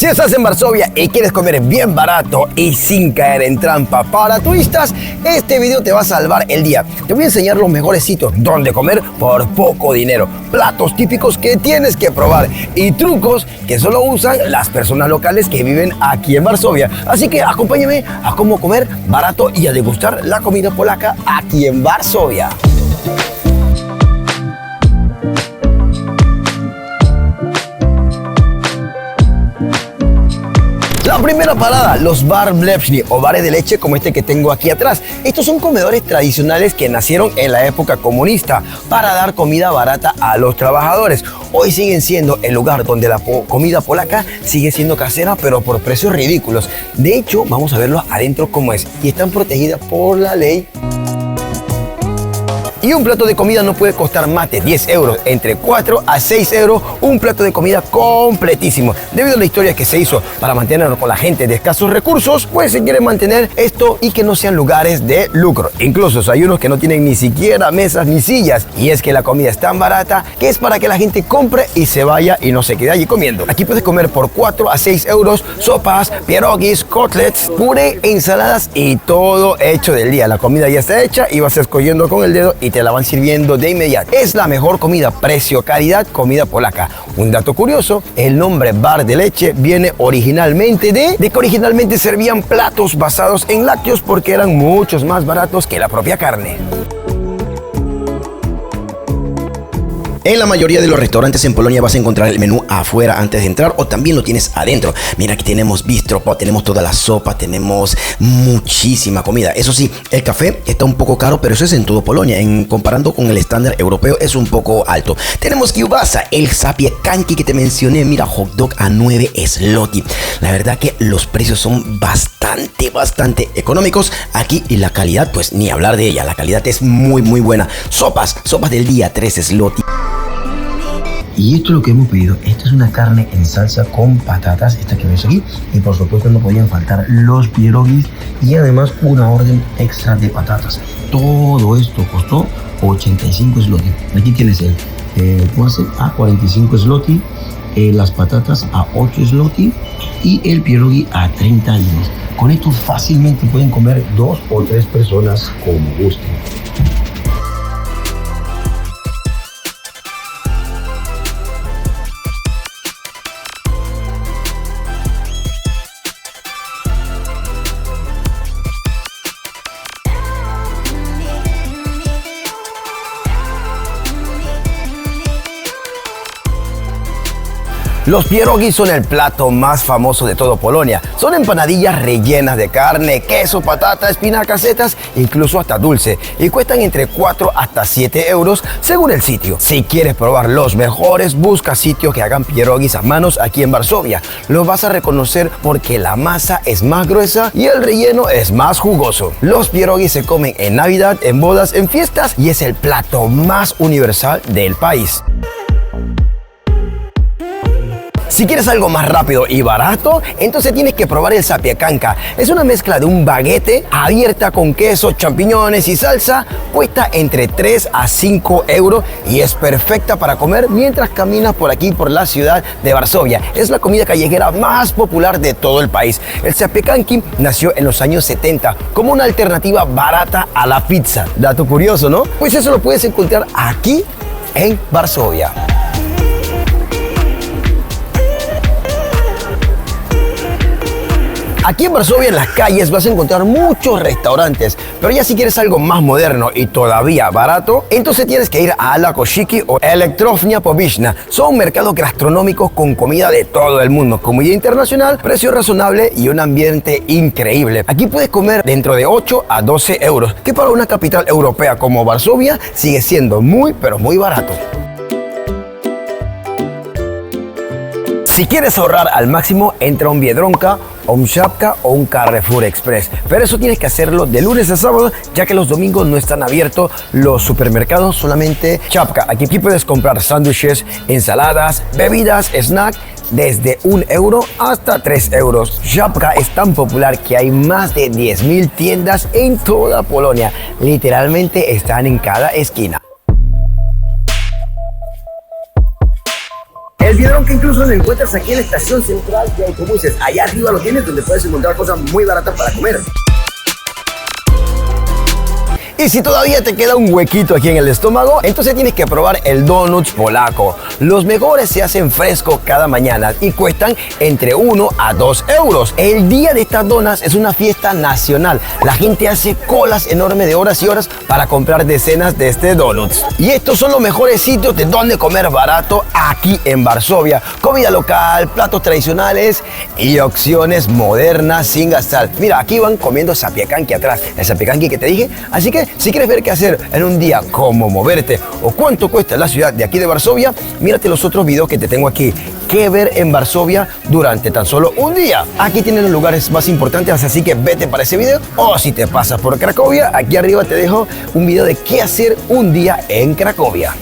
Si estás en Varsovia y quieres comer bien barato y sin caer en trampa para turistas, este video te va a salvar el día. Te voy a enseñar los mejores sitios donde comer por poco dinero, platos típicos que tienes que probar y trucos que solo usan las personas locales que viven aquí en Varsovia. Así que acompáñame a cómo comer barato y a degustar la comida polaca aquí en Varsovia. La primera parada, los bar mleczny o bares de leche como este que tengo aquí atrás. Estos son comedores tradicionales que nacieron en la época comunista para dar comida barata a los trabajadores. Hoy siguen siendo el lugar donde la comida polaca sigue siendo casera, pero por precios ridículos. De hecho, vamos a verlos adentro cómo es. Y están protegidas por la ley. Y un plato de comida no puede costar más de 10 euros, entre 4 a 6 euros, un plato de comida completísimo. Debido a la historia que se hizo para mantenernos con la gente de escasos recursos, pues se quiere mantener esto y que no sean lugares de lucro. Incluso hay unos que no tienen ni siquiera mesas ni sillas. Y es que la comida es tan barata que es para que la gente compre y se vaya y no se quede allí comiendo. Aquí puedes comer por 4 a 6 euros sopas, pierogis, cutlets, puré, ensaladas y todo hecho del día. La comida ya está hecha y vas escogiendo con el dedo y te la van sirviendo de inmediato. Es la mejor comida, precio, calidad, comida polaca. Un dato curioso, el nombre bar de leche viene originalmente de que originalmente servían platos basados en lácteos porque eran muchos más baratos que la propia carne. En la mayoría de los restaurantes en Polonia vas a encontrar el menú afuera antes de entrar o también lo tienes adentro. Mira, aquí tenemos bistro, tenemos toda la sopa, tenemos muchísima comida. Eso sí, el café está un poco caro, pero eso es en todo Polonia. Comparando con el estándar europeo es un poco alto. Tenemos kiełbasa, el zapiekanki que te mencioné. Mira, hot dog a 9 zloty. La verdad que los precios son bastante económicos aquí y la calidad, pues ni hablar de ella. La calidad es muy buena. Sopas del día, 3 zloty. Y esto es lo que hemos pedido. Esta es una carne en salsa con patatas, esta que ves aquí. Y por supuesto no podían faltar los pierogis y además una orden extra de patatas. Todo esto costó 85 zloty. Aquí tienes el płaszcz a 45 zloty, las patatas a 8 zloty y el pierogi a 30 liras. Con esto fácilmente pueden comer 2 o 3 personas como gusten. Los pierogis son el plato más famoso de todo Polonia. Son empanadillas rellenas de carne, queso, patata, espinacas, setas, incluso hasta dulce. Y cuestan entre 4 hasta 7 euros según el sitio. Si quieres probar los mejores, busca sitios que hagan pierogis a manos aquí en Varsovia. Los vas a reconocer porque la masa es más gruesa y el relleno es más jugoso. Los pierogis se comen en Navidad, en bodas, en fiestas y es el plato más universal del país. Si quieres algo más rápido y barato, entonces tienes que probar el zapiekanka. Es una mezcla de un baguete abierta con queso, champiñones y salsa. Cuesta entre 3 a 5 euros y es perfecta para comer mientras caminas por aquí, por la ciudad de Varsovia. Es la comida callejera más popular de todo el país. El zapiekanki nació en los años 70 como una alternativa barata a la pizza. Dato curioso, ¿no? Pues eso lo puedes encontrar aquí en Varsovia. Aquí en Varsovia, en las calles, vas a encontrar muchos restaurantes, pero ya si quieres algo más moderno y todavía barato, entonces tienes que ir a la Koszyki o Elektrownia Powietrzna. Son mercados gastronómicos con comida de todo el mundo, comida internacional, precio razonable y un ambiente increíble. Aquí puedes comer dentro de 8 a 12 euros, que para una capital europea como Varsovia sigue siendo pero muy barato. Si quieres ahorrar al máximo, entra a un Biedronka, o un Żabka o un Carrefour Express. Pero eso tienes que hacerlo de lunes a sábado, ya que los domingos no están abiertos los supermercados, solamente Żabka. Aquí puedes comprar sándwiches, ensaladas, bebidas, snacks, desde 1 euro hasta 3 euros. Żabka es tan popular que hay más de 10.000 tiendas en toda Polonia. Literalmente están en cada esquina. El biedrón que incluso lo encuentras aquí en la estación central de autobuses. Allá arriba lo tienes, donde puedes encontrar cosas muy baratas para comer. Y si todavía te queda un huequito aquí en el estómago, entonces tienes que probar el donuts polaco. Los mejores se hacen frescos cada mañana y cuestan entre 1 a 2 euros. El día de estas donas es una fiesta nacional. La gente hace colas enormes de horas y horas para comprar decenas de este donuts. Y estos son los mejores sitios de donde comer barato aquí en Varsovia. Comida local, platos tradicionales y opciones modernas sin gastar. Mira, aquí van comiendo zapiekanki atrás, el zapiekanki que te dije. Así que si quieres ver qué hacer en un día, cómo moverte o cuánto cuesta la ciudad de aquí de Varsovia, mírate los otros videos que te tengo aquí. ¿Qué ver en Varsovia durante tan solo un día? Aquí tienen los lugares más importantes, así que vete para ese video. O si te pasas por Cracovia, aquí arriba te dejo un video de qué hacer un día en Cracovia.